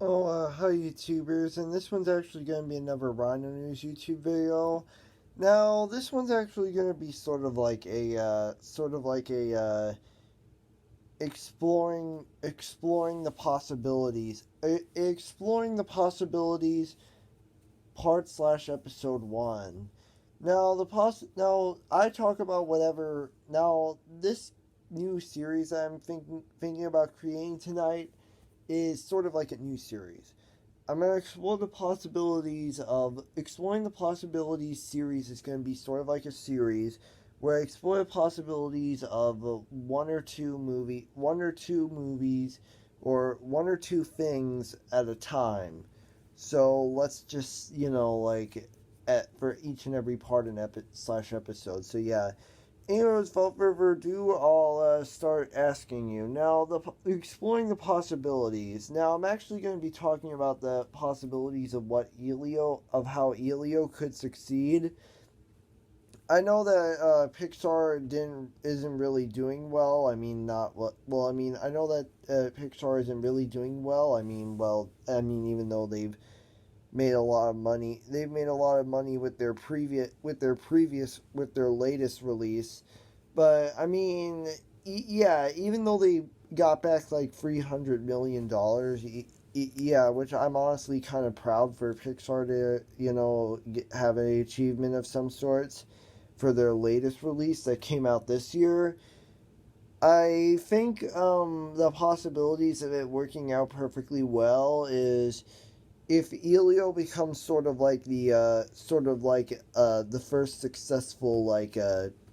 Hi YouTubers, and this one's actually going to be another Rhino News YouTube video. Now, this one's actually going to be exploring the possibilities, exploring the possibilities part slash episode one. Now I talk about whatever. Now this new series I'm thinking about creating tonight is sort of like a new series. I'm going to explore the possibilities of exploring the possibilities series is going to be sort of like a series where I explore the possibilities of one or two movies or one or two things at a time. So let's just for each and every part and slash episode. So yeah, anyways, without further ado, I'll start asking you now. Exploring the possibilities. Now, I'm actually going to be talking about the possibilities of of how Elio could succeed. I know that Pixar didn't isn't really doing well. I mean, not what. Well, I mean, I know that Pixar isn't really doing well. Even though made a lot of money. They've made a lot of money with their latest release. But I mean, yeah, even though they got back like $300 million, yeah, which I'm honestly kind of proud for Pixar to have an achievement of some sorts for their latest release that came out this year. I think the possibilities of it working out perfectly well is if Elio becomes the first successful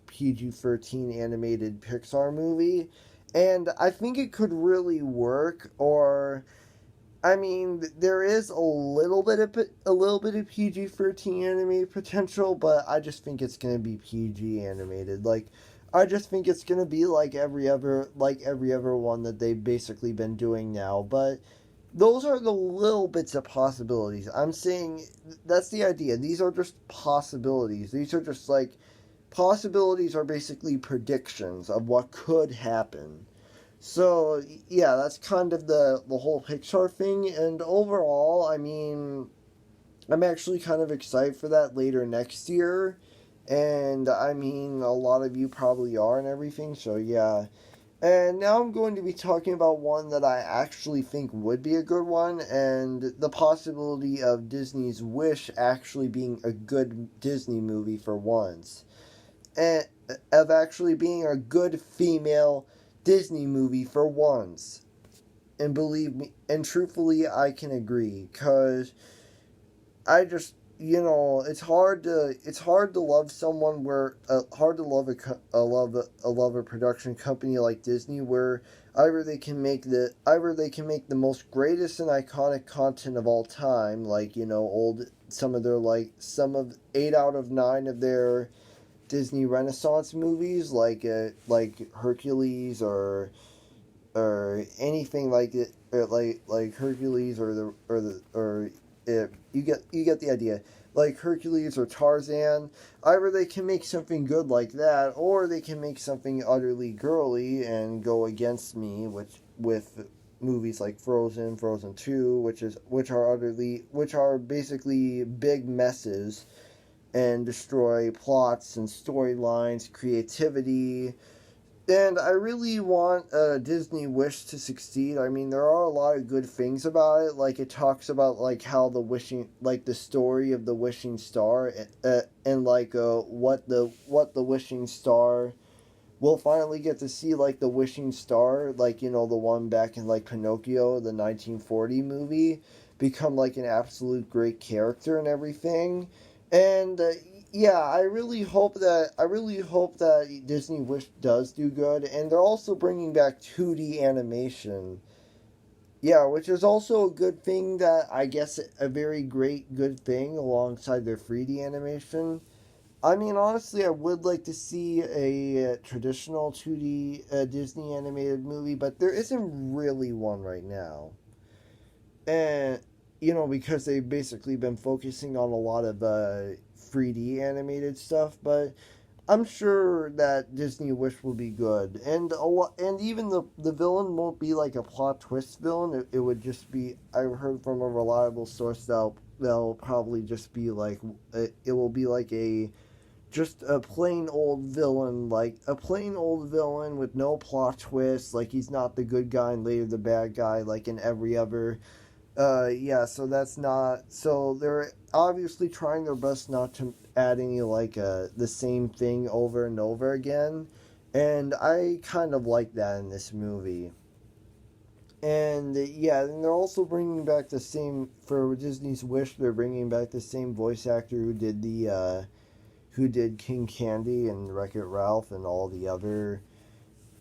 PG-13 animated Pixar movie, and I think it could really work. Or I mean, there is a little bit of PG-13 animated potential, but I just think it's gonna be PG animated. I just think it's gonna be like every other one that they've basically been doing now, but those are the little bits of possibilities. I'm saying that's the idea. These are just possibilities. These are just possibilities are basically predictions of what could happen. So yeah, that's kind of the whole Pixar thing. And overall, I mean, I'm actually kind of excited for that later next year. And I mean, a lot of you probably are and everything. So yeah, and now I'm going to be talking about one that I actually think would be a good one, and the possibility of Disney's Wish actually being a good Disney movie for once. And of actually being a good female Disney movie for once. And believe me, and truthfully, I can agree, because I just it's hard to love someone where hard to love a love a production company like Disney where either they can make the most greatest and iconic content of all time, like old some of their some of 8 out of 9 of their Disney Renaissance movies, like Hercules or anything like it, or like Hercules or you get the idea. Like Hercules or Tarzan, either they can make something good like that, or they can make something utterly girly and go against me, which with movies like Frozen, Frozen 2, which are basically big messes and destroy plots and storylines, creativity, and I really want Disney Wish to succeed. I mean, there are a lot of good things about it. Like it talks about how the story of the wishing star, and what the wishing star. We'll finally get to see the wishing star, the one back in Pinocchio, the 1940 movie, become an absolute great character and everything. And yeah, I really hope that Disney Wish does do good, and they're also bringing back 2D animation. Yeah, which is also a good thing, that I guess a very great good thing alongside their 3D animation. I mean, honestly, I would like to see a traditional 2D Disney animated movie, but there isn't really one right now. And because they've basically been focusing on a lot of 3D animated stuff, but I'm sure that Disney Wish will be good, and and even the villain won't be like a plot twist villain. It would just be. I heard from a reliable source that they'll probably just be like it will be like a just a plain old villain, like a plain old villain with no plot twist. Like he's not the good guy and later the bad guy, like in every other. Yeah, so that's not. So they're obviously trying their best not to add any like the same thing over and over again, and I kind of like that in this movie. And yeah, and they're also bringing back the same for Disney's Wish. They're bringing back the same voice actor who did King Candy and Wreck It Ralph and all the other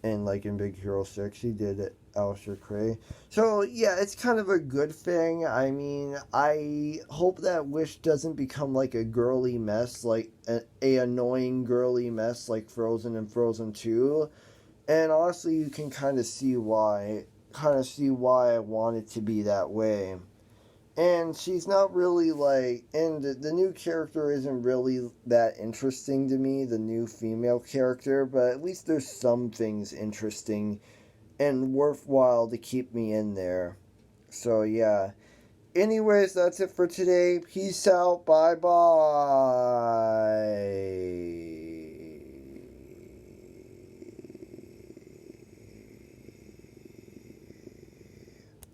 and like in Big Hero 6 he did Alistair Cray. So yeah, it's kind of a good thing. I mean, I hope that Wish doesn't become like a girly mess, like a annoying girly mess like Frozen and Frozen 2. And honestly, you can kind of see why I want it to be that way. And she's not really like, and the new character isn't really that interesting to me, the new female character, but at least there's some things interesting and worthwhile to keep me in there. So yeah. Anyways, that's it for today. Peace out. Bye bye.